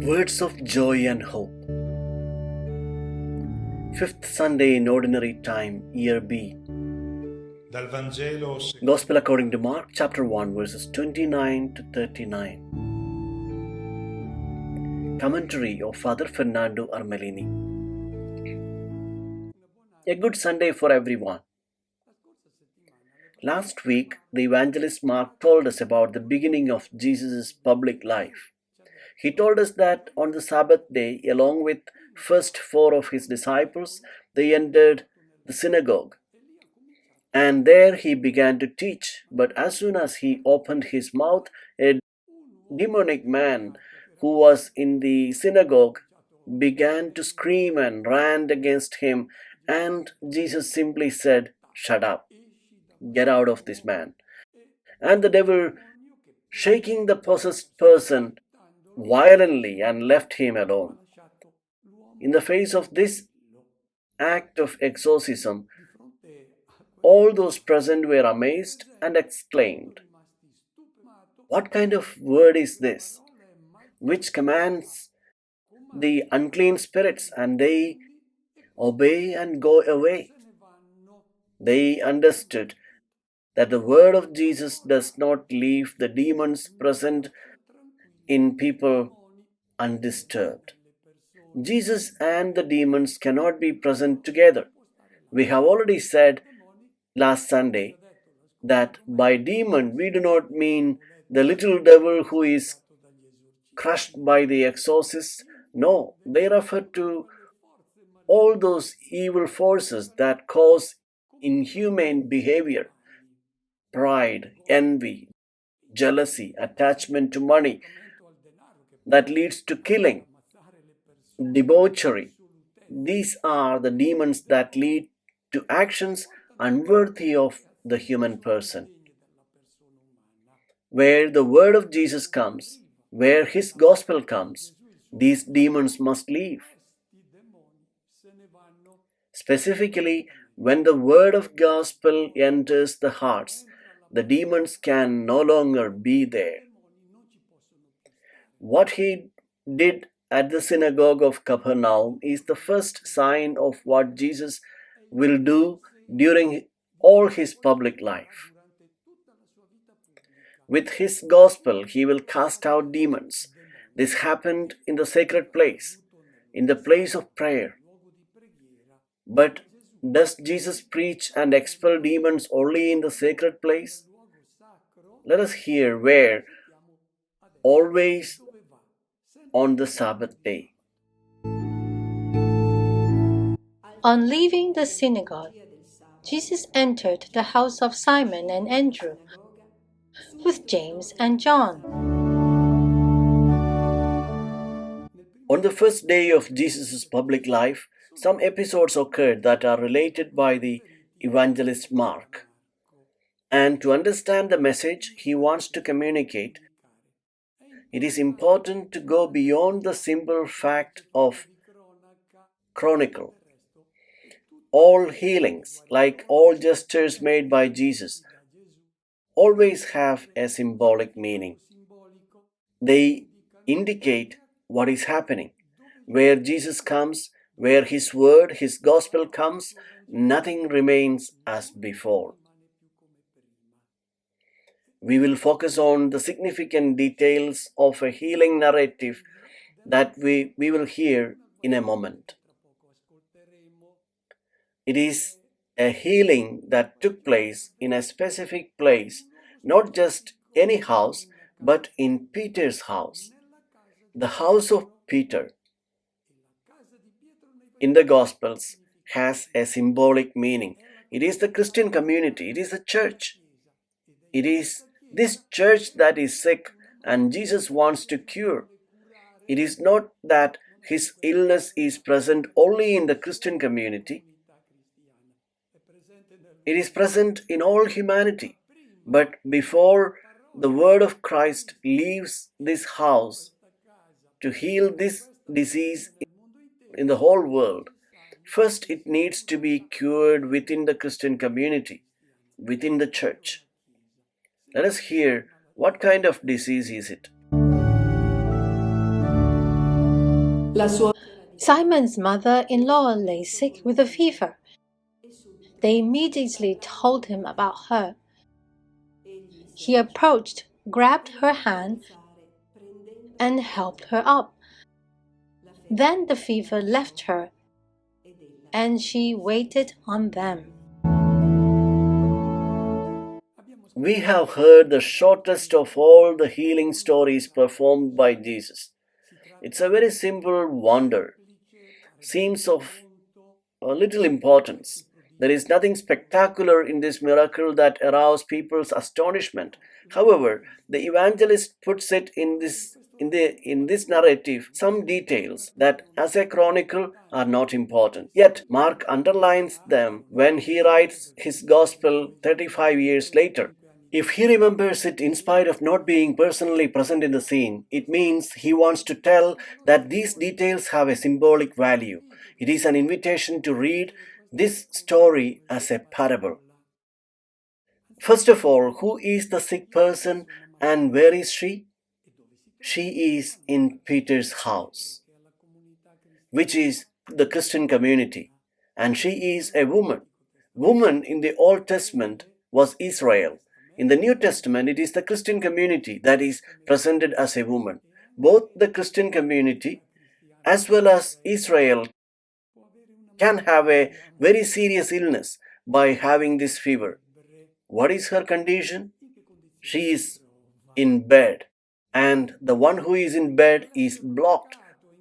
Words of joy and hope. Fifth Sunday in Ordinary Time, Year B. Dal Vangelo Gospel according to Mark chapter 1 verses 29 to 39. Commentary of Father Fernando Armelini. A good Sunday for everyone. Last week, the evangelist Mark told us about the beginning of Jesus' public life. He told us that on the Sabbath day, along with first four of his disciples, they entered the synagogue. And there he began to teach. But as soon as he opened his mouth, a demonic man who was in the synagogue began to scream and ran against him. And Jesus simply said, "Shut up, get out of this man." And the devil, shaking the possessed person violently, and left him alone. In the face of this act of exorcism, all those present were amazed and exclaimed, "What kind of word is this, which commands the unclean spirits, and they obey and go away?" They understood that the word of Jesus does not leave the demons present in people undisturbed. Jesus and the demons cannot be present together. We have already said last Sunday that by demon we do not mean the little devil who is crushed by the exorcist. No, they refer to all those evil forces that cause inhumane behavior, pride, envy, jealousy, attachment to money that leads to killing, debauchery. These are the demons that lead to actions unworthy of the human person. Where the word of Jesus comes, where his gospel comes, these demons must leave. Specifically, when the word of gospel enters the hearts, the demons can no longer be there. What he did at the synagogue of Capernaum is the first sign of what Jesus will do during all his public life. With his gospel, he will cast out demons. This happened in the sacred place, in the place of prayer. But does Jesus preach and expel demons only in the sacred place? Let us hear where. Always on the Sabbath day. On leaving the synagogue, Jesus entered the house of Simon and Andrew with James and John. On the first day of Jesus' public life, some episodes occurred that are related by the evangelist Mark. And to understand the message he wants to communicate, it is important to go beyond the simple fact of chronicle. All healings, like all gestures made by Jesus, always have a symbolic meaning. They indicate what is happening. Where Jesus comes, where his word, his gospel comes, nothing remains as before. We will focus on the significant details of a healing narrative that we will hear in a moment. It is a healing that took place in a specific place, not just any house, but in Peter's house, the house of Peter. In the Gospels has a symbolic meaning. It is the Christian community, it is the church. It is this church that is sick and Jesus wants to cure. It is not that his illness is present only in the Christian community. It is present in all humanity. But before the word of Christ leaves this house to heal this disease in the whole world, first it needs to be cured within the Christian community, within the church. Let us hear what kind of disease is it. Simon's mother-in-law lay sick with a fever. They immediately told him about her. He approached, grabbed her hand, and helped her up. Then the fever left her, and she waited on them. We have heard the shortest of all the healing stories performed by Jesus. It's a very simple wonder, seems of little importance. There is nothing spectacular in this miracle that aroused people's astonishment. However, the evangelist puts it in this narrative some details that as a chronicle are not important. Yet Mark underlines them when he writes his gospel 35 years later. If he remembers it in spite of not being personally present in the scene, it means he wants to tell that these details have a symbolic value. It is an invitation to read this story as a parable. First of all, who is the sick person and where is she? She is in Peter's house, which is the Christian community, and she is a woman. Woman in the Old Testament was Israel. In the New Testament, it is the Christian community that is presented as a woman. Both the Christian community as well as Israel can have a very serious illness by having this fever. What is her condition? She is in bed, and the one who is in bed is blocked,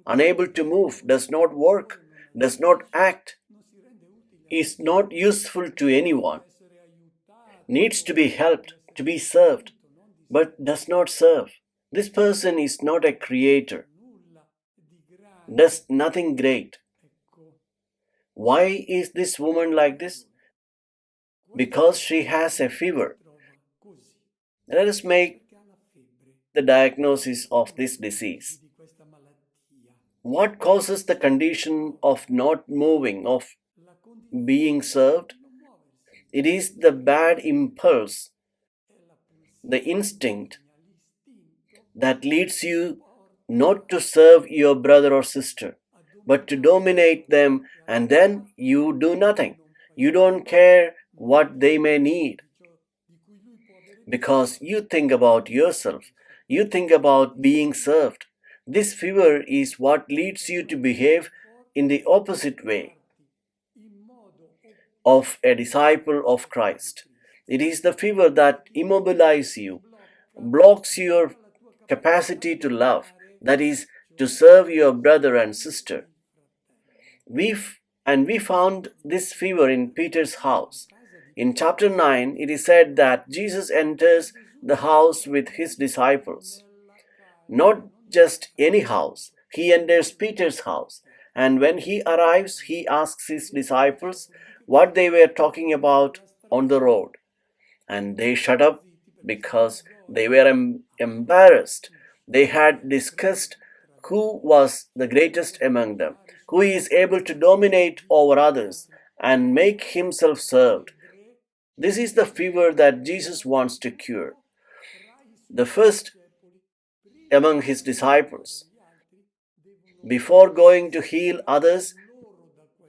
unable to move, does not work, does not act, is not useful to anyone, needs to be helped, to be served, but does not serve. This person is not a creator, does nothing great. Why is this woman like this? Because she has a fever. Let us make the diagnosis of this disease. What causes the condition of not moving, of being served? It is the bad impulse, the instinct that leads you not to serve your brother or sister, but to dominate them, and then you do nothing. You don't care what they may need because you think about yourself. You think about being served. This fever is what leads you to behave in the opposite way of a disciple of Christ. It is the fever that immobilizes you, blocks your capacity to love, that is, to serve your brother and sister. We found this fever in Peter's house. In chapter 9, it is said that Jesus enters the house with his disciples. Not just any house, he enters Peter's house. And when he arrives, he asks his disciples what they were talking about on the road. And they shut up because they were embarrassed. They had discussed who was the greatest among them, who is able to dominate over others and make himself served. This is the fever that Jesus wants to cure. The first among his disciples, before going to heal others,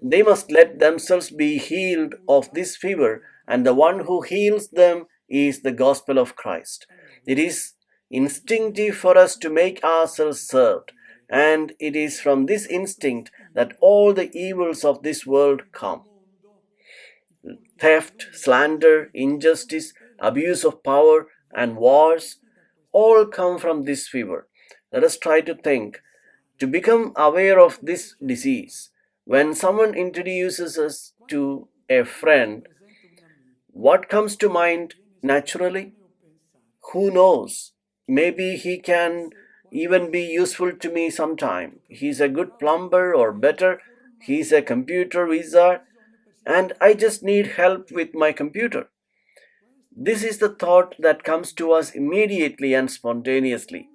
they must let themselves be healed of this fever, and the one who heals them is the gospel of Christ. It is instinctive for us to make ourselves served, and it is from this instinct that all the evils of this world come. Theft, slander, injustice, abuse of power, and wars all come from this fever. Let us try to think, to become aware of this disease. When someone introduces us to a friend, what comes to mind naturally? Who knows? Maybe he can even be useful to me sometime. He's a good plumber, or better, he's a computer wizard, and I just need help with my computer. This is the thought that comes to us immediately and spontaneously.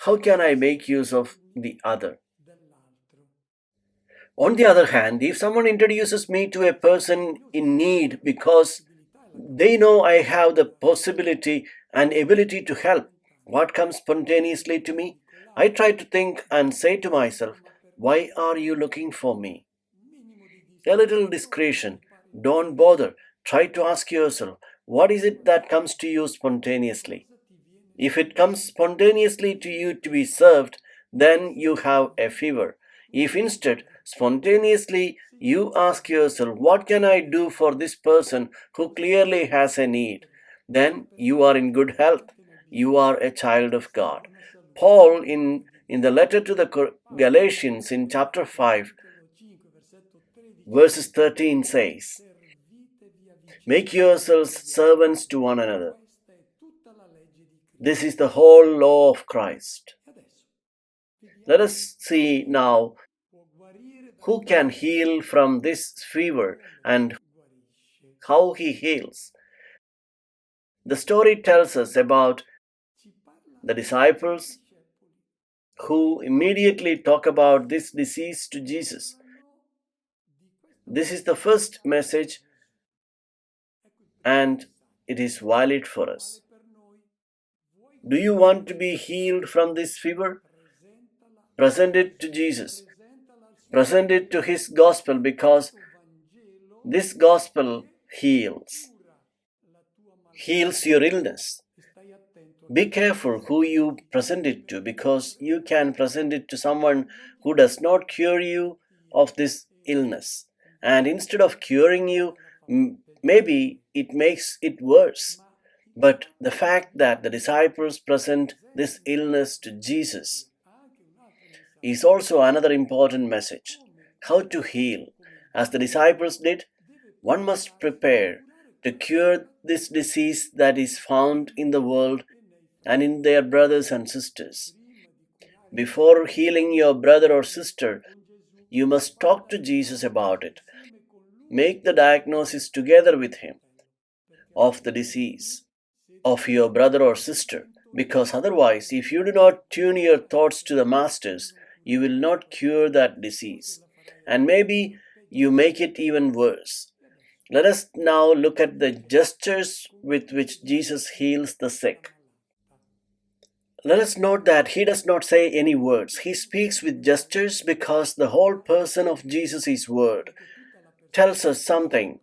How can I make use of the other? On the other hand, if someone introduces me to a person in need because they know I have the possibility and ability to help, what comes spontaneously to me? I try to think and say to myself, Why are you looking for me? A little discretion. Don't bother. Try to ask yourself, what is it that comes to you spontaneously? If it comes spontaneously to you to be served, then you have a fever. If instead, spontaneously, you ask yourself, what can I do for this person who clearly has a need? Then you are in good health. You are a child of God. Paul, in the letter to the Galatians in chapter 5, verses 13 says, make yourselves servants to one another. This is the whole law of Christ. Let us see now who can heal from this fever and how he heals. The story tells us about the disciples who immediately talk about this disease to Jesus. This is the first message and it is valid for us. Do you want to be healed from this fever? Present it to Jesus. Present it to His gospel because this gospel heals your illness. Be careful who you present it to because you can present it to someone who does not cure you of this illness. And instead of curing you, maybe it makes it worse. But the fact that the disciples present this illness to Jesus is also another important message. How to heal. As the disciples did, one must prepare to cure this disease that is found in the world and in their brothers and sisters. Before healing your brother or sister, you must talk to Jesus about it. Make the diagnosis together with Him of the disease of your brother or sister, because otherwise, if you do not tune your thoughts to the Master's, you will not cure that disease, and maybe you make it even worse. Let us now look at the gestures with which Jesus heals the sick. Let us note that He does not say any words. He speaks with gestures because the whole person of Jesus' word tells us something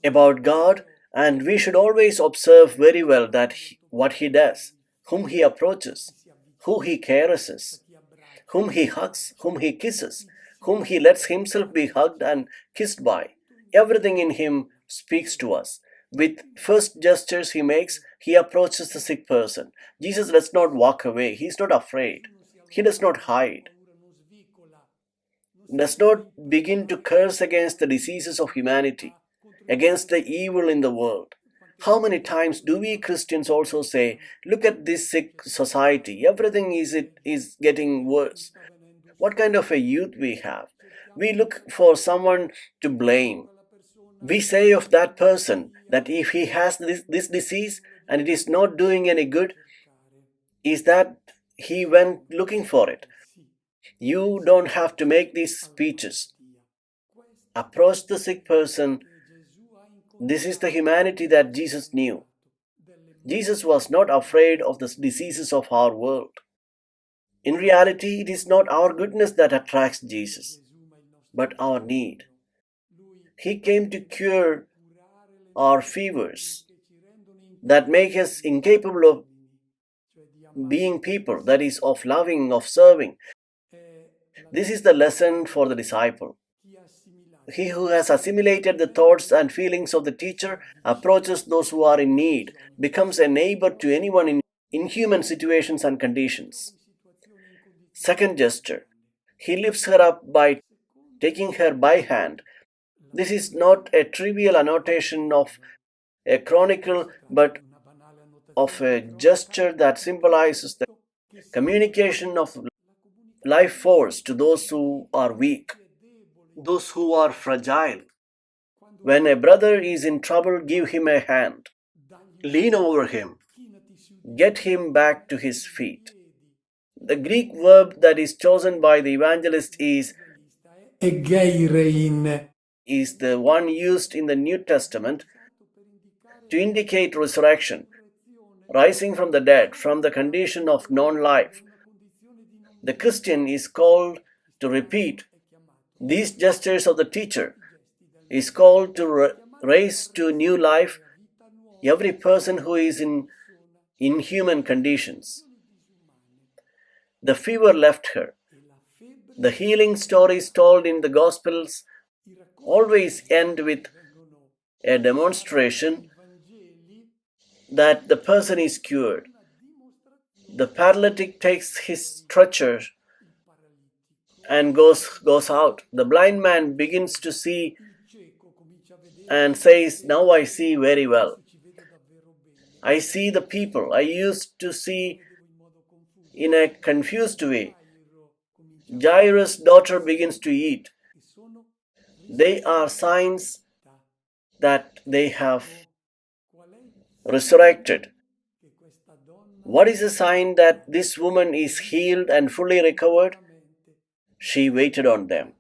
about God, and we should always observe very well that what He does, whom He approaches, who He caresses, whom He hugs, whom He kisses, whom He lets Himself be hugged and kissed by. Everything in Him speaks to us. With first gestures He makes, He approaches the sick person. Jesus does not walk away. He is not afraid. He does not hide. Does not begin to curse against the diseases of humanity, against the evil in the world. How many times do we Christians also say, look at this sick society, everything is getting worse. What kind of a youth we have? We look for someone to blame. We say of that person that if he has this disease and it is not doing any good, is that he went looking for it. You don't have to make these speeches. Approach the sick person. This is the humanity that Jesus knew. Jesus was not afraid of the diseases of our world. In reality, it is not our goodness that attracts Jesus, but our need. He came to cure our fevers that make us incapable of being people, that is, of loving, of serving. This is the lesson for the disciple. He who has assimilated the thoughts and feelings of the teacher approaches those who are in need, becomes a neighbor to anyone in inhuman situations and conditions. Second gesture, he lifts her up by taking her by hand. This is not a trivial annotation of a chronicle, but of a gesture that symbolizes the communication of life force to those who are weak, those who are fragile. When a brother is in trouble, give him a hand. Lean over him. Get him back to his feet. The Greek verb that is chosen by the evangelist is egeirein, is the one used in the New Testament to indicate resurrection, rising from the dead, from the condition of non-life. The Christian is called to repeat these gestures of the teacher, is called to raise to new life every person who is in inhuman conditions. The fever left her. The healing stories told in the Gospels always end with a demonstration that the person is cured. The paralytic takes his stretcher and goes out. The blind man begins to see and says, "Now I see very well. I see the people I used to see in a confused way." Jairus' daughter begins to eat. They are signs that they have resurrected. What is a sign that this woman is healed and fully recovered? She waited on them.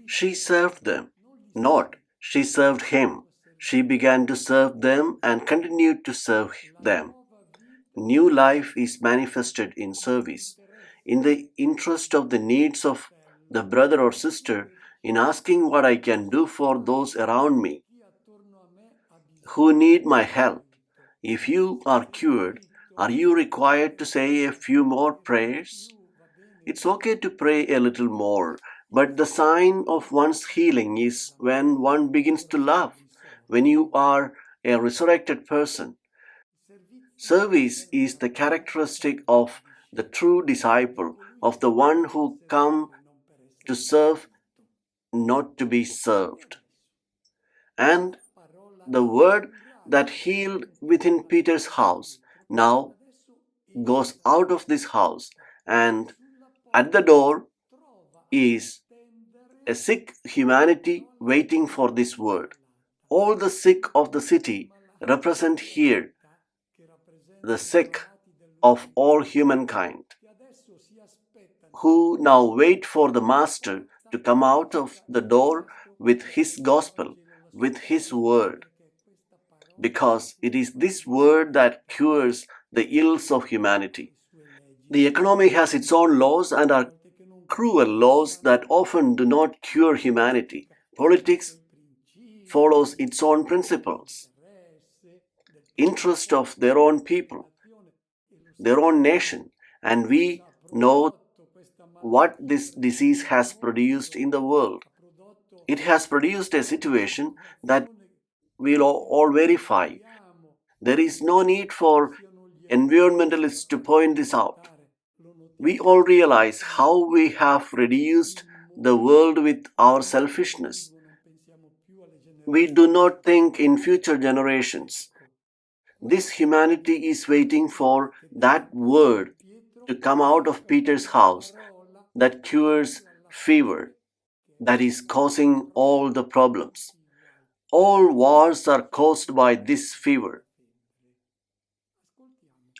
She served them. Not, she served him. She began to serve them and continued to serve them. New life is manifested in service, in the interest of the needs of the brother or sister, in asking what I can do for those around me who need my help. If you are cured, are you required to say a few more prayers? It's okay to pray a little more, but the sign of one's healing is when one begins to love, when you are a resurrected person. Service is the characteristic of the true disciple, of the one who come to serve, not to be served. And the word that healed within Peter's house now goes out of this house, and at the door is a sick humanity waiting for this word. All the sick of the city represent here the sick of all humankind, who now wait for the Master to come out of the door with his gospel, with his word, because it is this word that cures the ills of humanity. The economy has its own laws and are cruel laws that often do not cure humanity. Politics follows its own principles, interest of their own people, their own nation, and we know what this disease has produced in the world. It has produced a situation that we'll all verify. There is no need for environmentalists to point this out. We all realize how we have reduced the world with our selfishness. We do not think in future generations. This humanity is waiting for that word to come out of Peter's house that cures fever, that is causing all the problems. All wars are caused by this fever.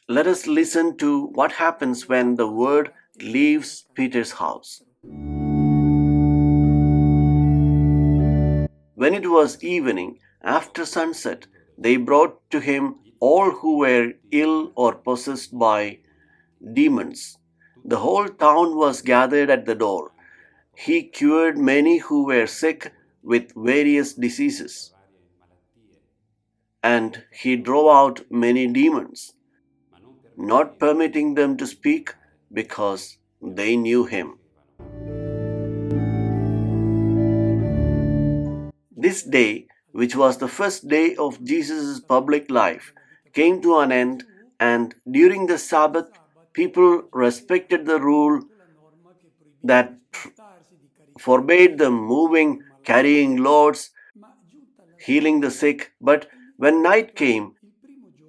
Let us listen to what happens when the word leaves Peter's house. When it was evening, after sunset, they brought to him all who were ill or possessed by demons. The whole town was gathered at the door. He cured many who were sick with various diseases, and he drove out many demons, not permitting them to speak because they knew him. This day, which was the first day of Jesus' public life, came to an end, and during the Sabbath, people respected the rule that forbade them moving, carrying loads, healing the sick. But when night came,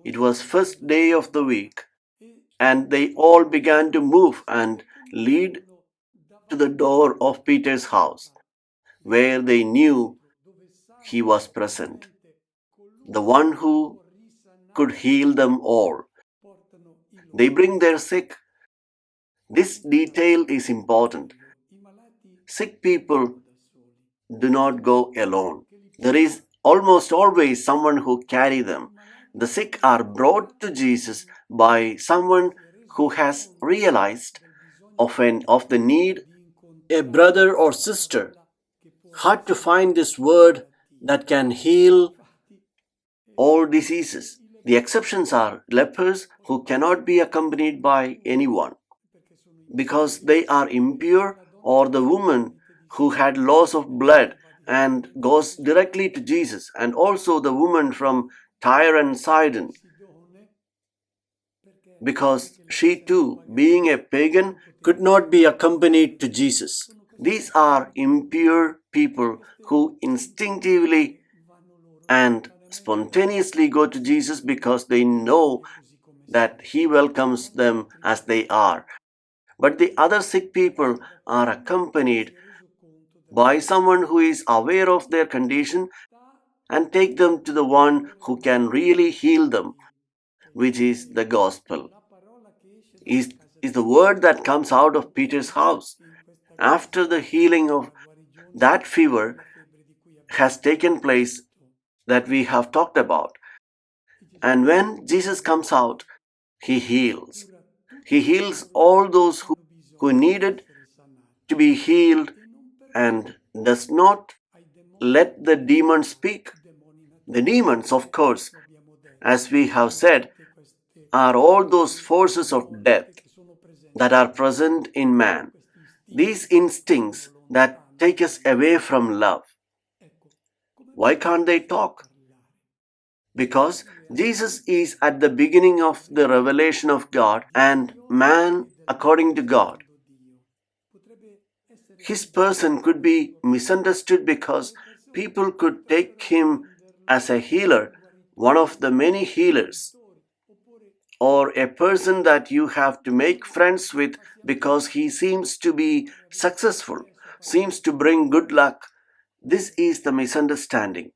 it was first day of the week, and they all began to move and lead to the door of Peter's house, where they knew he was present, the one who could heal them all. They bring their sick. This detail is important. Sick people do not go alone. There is almost always someone who carries them. The sick are brought to Jesus by someone who has realized of the need, a brother or sister had to find this word that can heal all diseases. The exceptions are lepers who cannot be accompanied by anyone because they are impure, or the woman who had loss of blood and goes directly to Jesus, and also the woman from Tyre and Sidon because she too, being a pagan, could not be accompanied to Jesus. These are impure people who instinctively and spontaneously go to Jesus because they know that He welcomes them as they are. But the other sick people are accompanied by someone who is aware of their condition and take them to the one who can really heal them, which is the gospel. Is the word that comes out of Peter's house after the healing of that fever has taken place that we have talked about. And when Jesus comes out, He heals. He heals all those who needed to be healed and does not let the demons speak. The demons, of course, as we have said, are all those forces of death that are present in man. These instincts that take us away from love. Why can't they talk? Because Jesus is at the beginning of the revelation of God and man according to God. His person could be misunderstood because people could take him as a healer, one of the many healers, or a person that you have to make friends with because he seems to be successful, seems to bring good luck. This is the misunderstanding.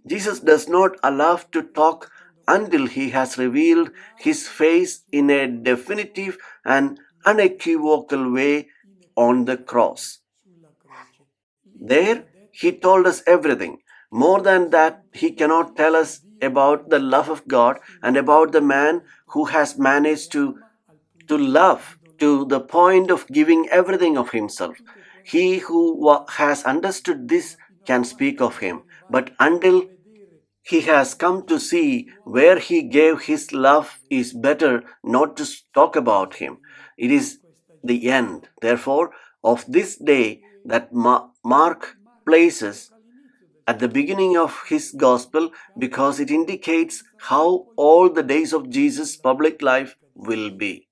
Jesus does not allow to talk until He has revealed His face in a definitive and unequivocal way on the cross. There, He told us everything. More than that, He cannot tell us about the love of God and about the man who has managed to love to the point of giving everything of himself. He who has understood this can speak of Him. But until he has come to see where He gave His love, is better not to talk about Him. It is the end, therefore, of this day that Mark places at the beginning of his gospel because it indicates how all the days of Jesus' public life will be.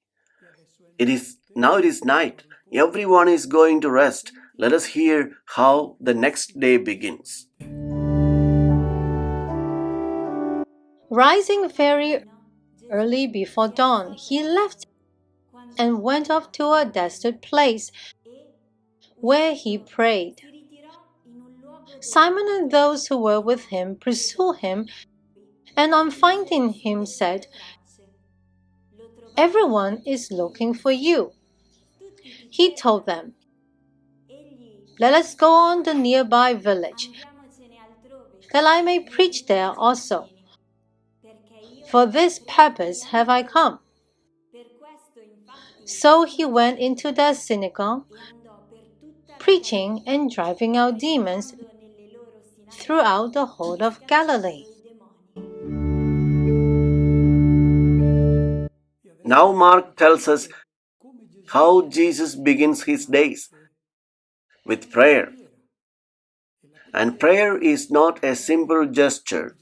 It is night. Everyone is going to rest. Let us hear how the next day begins. Rising very early before dawn, he left and went off to a desert place where he prayed. Simon and those who were with him pursued him, and on finding him said, "Everyone is looking for you." He told them, "Let us go on the nearby village, that I may preach there also. For this purpose have I come." So he went into the synagogue, preaching and driving out demons throughout the whole of Galilee. Now Mark tells us how Jesus begins his days with prayer. And prayer is not a simple gesture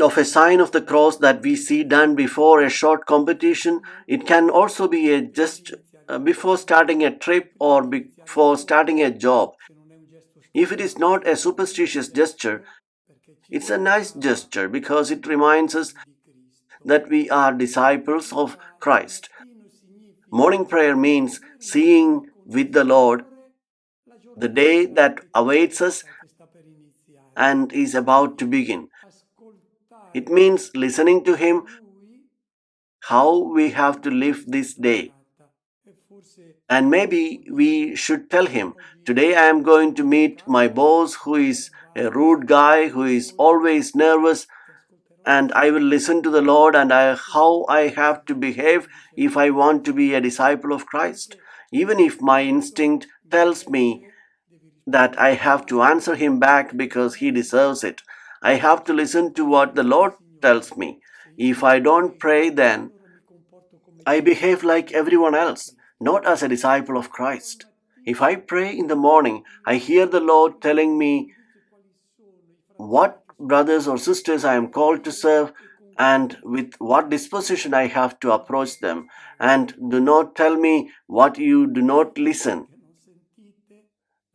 of a sign of the cross that we see done before a short competition. It can also be a just before starting a trip or before starting a job. If it is not a superstitious gesture, it's a nice gesture because it reminds us that we are disciples of Christ. Morning prayer means seeing with the Lord the day that awaits us and is about to begin. It means listening to Him, how we have to live this day. And maybe we should tell Him, today I am going to meet my boss who is a rude guy, who is always nervous. and I will listen to the Lord and how I have to behave if I want to be a disciple of Christ. Even if my instinct tells me that I have to answer him back because he deserves it, I have to listen to what the Lord tells me. If I don't pray, then I behave like everyone else, not as a disciple of Christ. If I pray in the morning, I hear the Lord telling me what brothers or sisters I am called to serve and with what disposition I have to approach them. And do not tell me what you do not listen.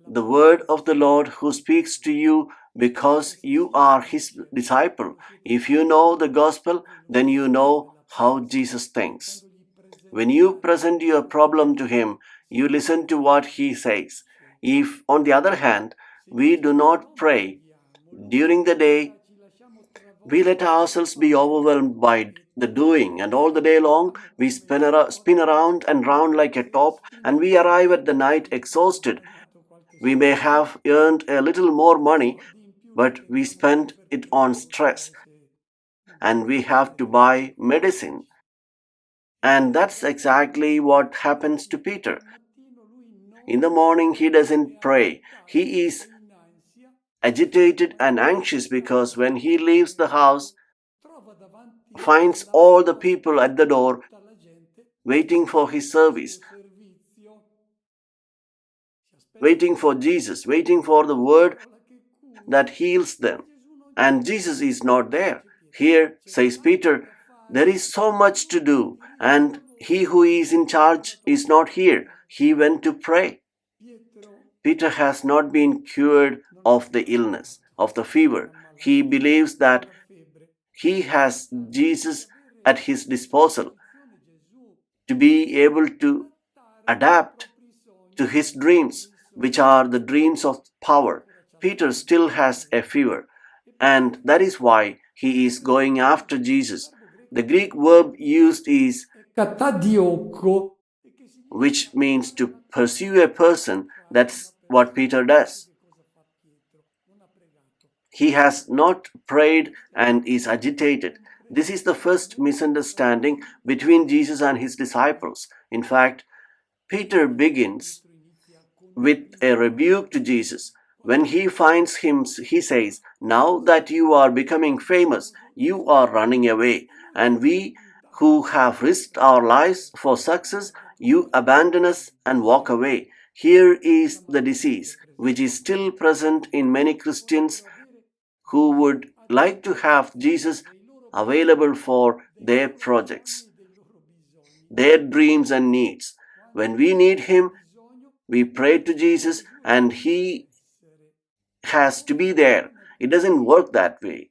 The word of the Lord who speaks to you because you are his disciple. If you know the gospel, then you know how Jesus thinks. When you present your problem to him, you listen to what he says. If, on the other hand, we do not pray during the day, we let ourselves be overwhelmed by the doing, and all the day long we spin around and round like a top, and we arrive at the night exhausted. We may have earned a little more money, but we spend it on stress, and we have to buy medicine. And that's exactly what happens to Peter. In the morning, he doesn't pray. He is agitated and anxious because when he leaves the house, finds all the people at the door waiting for his service, waiting for Jesus, waiting for the word that heals them. And Jesus is not there. Here, says Peter, there is so much to do, and he who is in charge is not here. He went to pray. Peter has not been cured of the illness, of the fever. He believes that he has Jesus at his disposal to be able to adapt to his dreams, which are the dreams of power. Peter still has a fever, and that is why he is going after Jesus. The Greek verb used is καταδιώκω, which means to pursue a person. That's what Peter does. He has not prayed and is agitated. This is the first misunderstanding between Jesus and his disciples. In fact, Peter begins with a rebuke to Jesus. When he finds him, he says, "Now that you are becoming famous, you are running away. And we who have risked our lives for success, you abandon us and walk away." Here is the disease which is still present in many Christians who would like to have Jesus available for their projects, their dreams and needs. When we need him, we pray to Jesus and he has to be there. It doesn't work that way.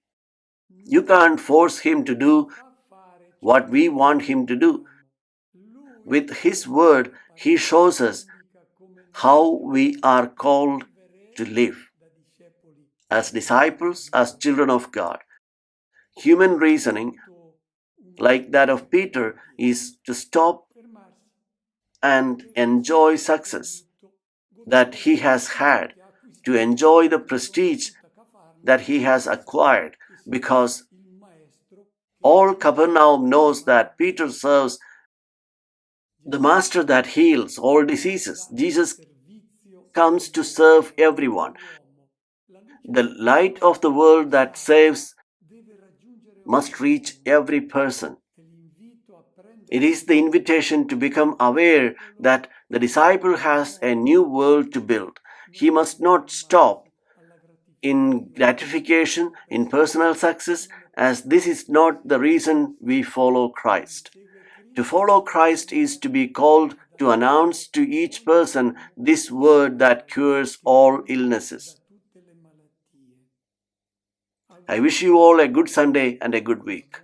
You can't force him to do what we want him to do. With his word, he shows us how we are called to live as disciples, as children of God. Human reasoning, like that of Peter, is to stop and enjoy success that he has had, to enjoy the prestige that he has acquired, because all Capernaum knows that Peter serves the master that heals all diseases. Jesus comes to serve everyone. The light of the world that saves must reach every person. It is the invitation to become aware that the disciple has a new world to build. He must not stop in gratification, in personal success, as this is not the reason we follow Christ. To follow Christ is to be called to announce to each person this word that cures all illnesses. I wish you all a good Sunday and a good week.